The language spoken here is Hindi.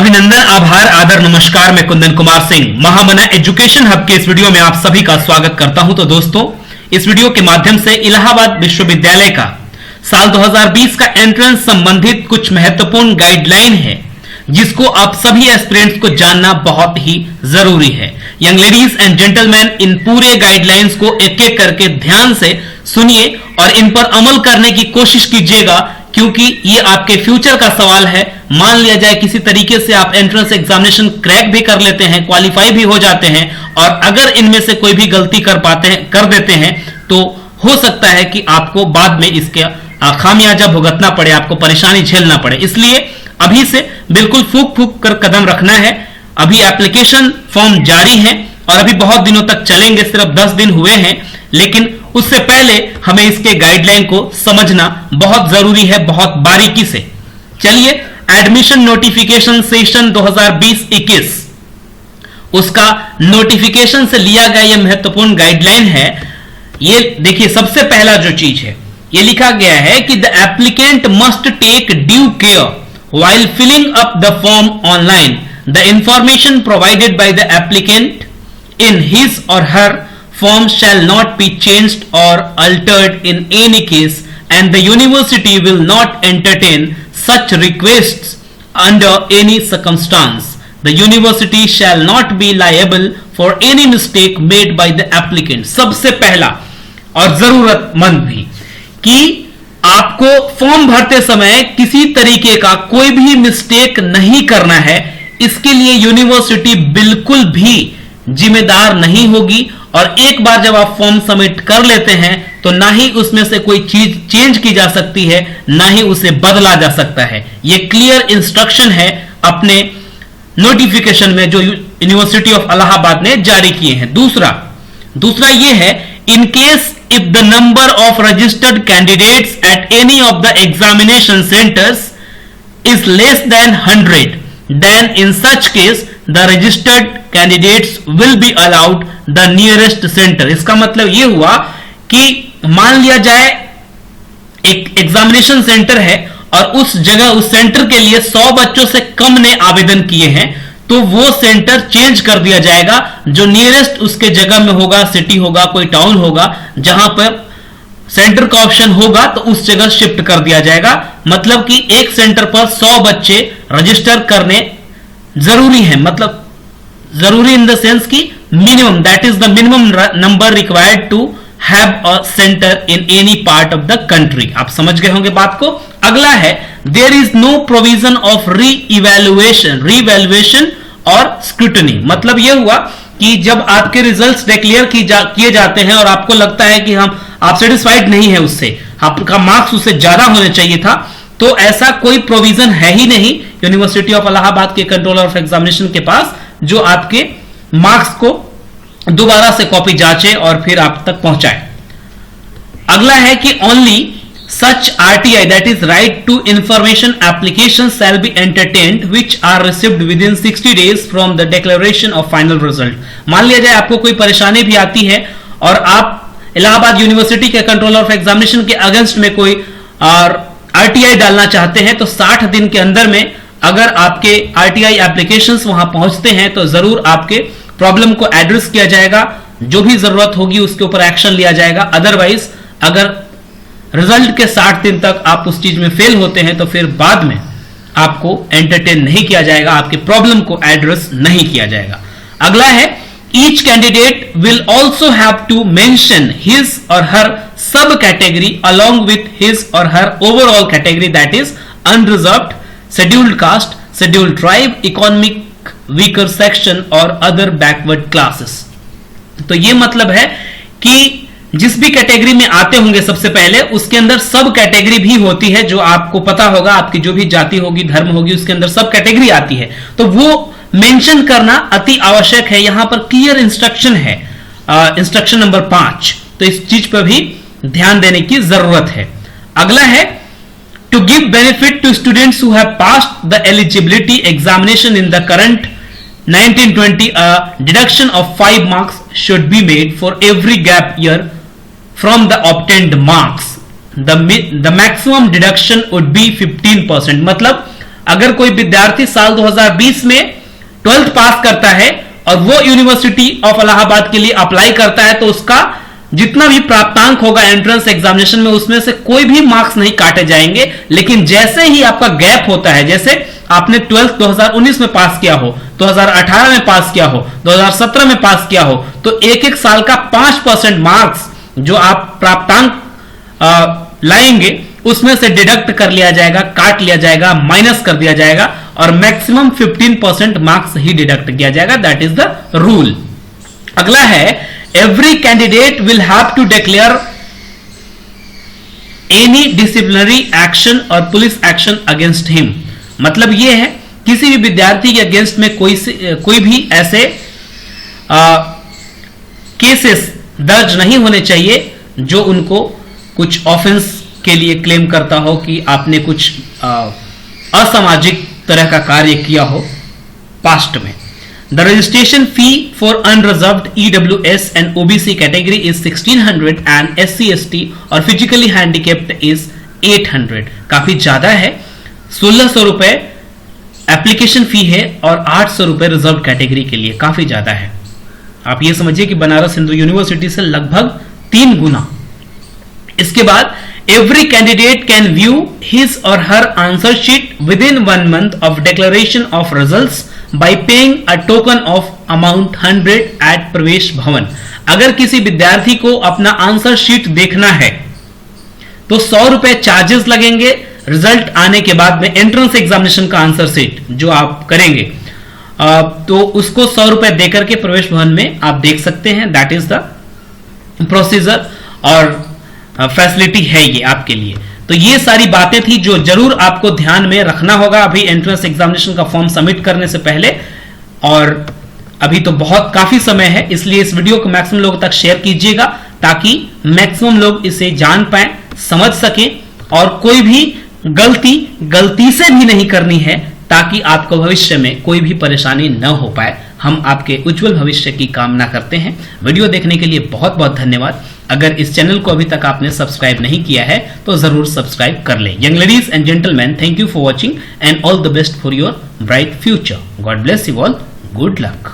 अभिनंदन, आभार, आदर, नमस्कार। मैं कुंदन कुमार सिंह महामना एजुकेशन हब के इस वीडियो में आप सभी का स्वागत करता हूं। तो दोस्तों, इस वीडियो के माध्यम से इलाहाबाद विश्वविद्यालय का साल 2020 का एंट्रेंस संबंधित कुछ महत्वपूर्ण गाइडलाइन है जिसको आप सभी एस्पिरेंट्स को जानना बहुत ही जरूरी है। यंग लेडीज एंड जेंटलमैन, इन पूरे गाइडलाइंस को एक एक करके ध्यान से सुनिए और इन पर अमल करने की कोशिश कीजिएगा, क्योंकि ये आपके फ्यूचर का सवाल है। मान लिया जाए किसी तरीके से आप एंट्रेंस एग्जामिनेशन क्रैक भी कर लेते हैं, क्वालिफाई भी हो जाते हैं, और अगर इनमें से कोई भी गलती कर देते हैं तो हो सकता है कि आपको बाद में इसके खामियाजा भुगतना पड़े, आपको परेशानी झेलना पड़े। इसलिए अभी से बिल्कुल फूक फूक कर कदम रखना है। अभी एप्लीकेशन फॉर्म जारी है और अभी बहुत दिनों तक चलेंगे, सिर्फ 10 दिन हुए हैं, लेकिन उससे पहले हमें इसके गाइडलाइन को समझना बहुत जरूरी है, बहुत बारीकी से। चलिए, एडमिशन नोटिफिकेशन सेशन 2020-21 उसका नोटिफिकेशन से लिया गया यह महत्वपूर्ण गाइडलाइन है। ये देखिए, सबसे पहला जो चीज है, ये लिखा गया है कि the applicant must take due care while filling up the form online. The information provided by the applicant in his or her form shall not be changed or altered in any case, and the university will not entertain such requests under any circumstance. The university shall not be liable for any mistake made by the applicant. सबसे पहला और जरूरतमंद भी कि आपको फॉर्म भरते समय किसी तरीके का कोई भी मिस्टेक नहीं करना है। इसके लिए यूनिवर्सिटी बिल्कुल भी जिम्मेदार नहीं होगी, और एक बार जब आप फॉर्म सबमिट कर लेते हैं तो ना ही उसमें से कोई चीज चेंज की जा सकती है, ना ही उसे बदला जा सकता है। यह क्लियर इंस्ट्रक्शन है अपने नोटिफिकेशन में जो यूनिवर्सिटी ऑफ इलाहाबाद ने जारी किए हैं। दूसरा यह है, in case if the number of registered candidates at any of the examination centers is less than 100, then in such case the registered candidates will be allowed the nearest center. इसका मतलब ये हुआ कि मान लिया जाए एक एग्जामिनेशन सेंटर है और उस सेंटर के लिए 100 बच्चों से कम ने आवेदन किए हैं, तो वो सेंटर चेंज कर दिया जाएगा। जो नियरेस्ट उसके जगह में होगा, सिटी होगा, कोई टाउन होगा, जहां पर सेंटर का ऑप्शन होगा तो उस जगह शिफ्ट कर दिया जाएगा। मतलब कि एक सेंटर पर 100 बच्चे रजिस्टर करने जरूरी है, मतलब जरूरी इन द सेंस की minimum, that is the minimum number required to have a centre in any part of the country. आप समझ गए होंगे बात को। अगला है, there is no provision of revaluation और स्क्रूटनी। मतलब यह हुआ कि जब आपके रिजल्ट्स डिक्लेयर किए जाते हैं और आपको लगता है कि आप सेटिस्फाइड नहीं है उससे, आपका मार्क्स उससे ज्यादा होने चाहिए था, तो ऐसा कोई प्रोविजन है ही नहीं यूनिवर्सिटी ऑफ इलाहाबाद के कंट्रोलर ऑफ एग्जामिनेशन के पास, जो आपके मार्क्स को दोबारा से कॉपी जांचे और फिर आप तक पहुंचाए। अगला है कि only such RTI, that is right to information applications, shall be entertained which are received within 60 days from the declaration of final result. मान लिया जाए आपको कोई परेशानी भी आती है और आप इलाहाबाद यूनिवर्सिटी के कंट्रोलर ऑफ एग्जामिनेशन के अगेंस्ट में कोई RTI डालना चाहते हैं, तो 60 दिन के अंदर में अगर आपके RTI एप्लीकेशंस वहां पहुंचते हैं तो जरूर आपके प्रॉब्लम को एड्रेस किया जाएगा, जो भी जरूरत होगी उसके ऊपर एक्शन लिया जाएगा। अदरवाइज अगर रिजल्ट के 60 दिन तक आप उस चीज में फेल होते हैं तो फिर बाद में आपको एंटरटेन नहीं किया जाएगा, आपके प्रॉब्लम को एड्रेस नहीं किया जाएगा। अगला है, each candidate will also have to mention his or her subcategory along with his or her overall category, that is unreserved, scheduled caste, scheduled tribe, economic weaker section or other backward classes. तो ये मतलब है कि जिस भी कैटेगरी में आते होंगे सबसे पहले उसके अंदर सब कैटेगरी भी होती है, जो आपको पता होगा, आपकी जो भी जाति होगी, धर्म होगी, उसके अंदर सब कैटेगरी आती है, तो वो मेंशन करना अति आवश्यक है। यहां पर क्लियर इंस्ट्रक्शन है, इंस्ट्रक्शन नंबर 5, तो इस चीज पर भी ध्यान देने की जरूरत है। अगला है, to give benefit to students who have passed the eligibility examination in the current 1920, a deduction of 5 marks should be made for every gap year from the obtained marks. The maximum deduction would be 15%. मतलब अगर कोई विद्यार्थी साल 2020 में 12th पास करता है और वो यूनिवर्सिटी ऑफ इलाहाबाद के लिए अप्लाई करता है तो उसका जितना भी प्राप्तांक होगा एंट्रेंस एग्जामिनेशन में उसमें से कोई भी मार्क्स नहीं काटे जाएंगे। लेकिन जैसे ही आपका गैप होता है, जैसे आपने 12th 2019 में पास किया हो, 2018 में पास किया हो, 2017 में पास किया हो, तो एक एक साल का 5% मार्क्स जो आप प्राप्तांक लाएंगे उसमें से डिडक्ट कर लिया जाएगा, काट लिया जाएगा, माइनस कर दिया जाएगा और मैक्सिमम 15% मार्क्स ही डिडक्ट किया जाएगा। That is the rule. अगला है every candidate will have to declare any disciplinary action और पुलिस एक्शन अगेंस्ट हिम। मतलब यह है किसी भी विद्यार्थी के अगेंस्ट में कोई भी ऐसे केसेस दर्ज नहीं होने चाहिए जो उनको कुछ ऑफेंस के लिए क्लेम करता हो कि आपने कुछ असामाजिक तरह का कार्य किया हो पास्ट में। The registration fee for unreserved EWS and OBC category is 1600 and SC/ST और फिजिकली हैंडीकेप्ड इज 800। काफी ज्यादा है। 1600 रुपए एप्लीकेशन फी है और 800 रुपए रिजर्व कैटेगरी के लिए, काफी ज्यादा है। आप ये समझिए कि बनारस हिंदू यूनिवर्सिटी से लगभग 3 गुना। इसके बाद every candidate can view his or her answer sheet within 1 month of declaration of results by paying a token of amount 100 at प्रवेश भवन। अगर किसी विद्यार्थी को अपना आंसर शीट देखना है तो 100 रुपए चार्जेस लगेंगे। रिजल्ट आने के बाद में एंट्रेंस एग्जामिनेशन का आंसर शीट जो आप करेंगे तो उसको 100 रुपए देकर के प्रवेश भवन में आप देख सकते हैं। दैट इज द प्रोसीजर और फैसिलिटी है ये आपके लिए। तो ये सारी बातें थी जो जरूर आपको ध्यान में रखना होगा अभी एंट्रेंस एग्जामिनेशन का फॉर्म सबमिट करने से पहले। और अभी तो बहुत काफी समय है, इसलिए इस वीडियो को मैक्सिमम लोगों तक शेयर कीजिएगा ताकि मैक्सिमम लोग इसे जान पाए, समझ सकें और कोई भी गलती से भी नहीं करनी है ताकि आपको भविष्य में कोई भी परेशानी न हो पाए। हम आपके उज्जवल भविष्य की कामना करते हैं। वीडियो देखने के लिए बहुत बहुत धन्यवाद। अगर इस चैनल को अभी तक आपने सब्सक्राइब नहीं किया है तो जरूर सब्सक्राइब कर लें। Young ladies and gentleman, thank you for watching and all the best for your bright future. God bless you all. Good luck.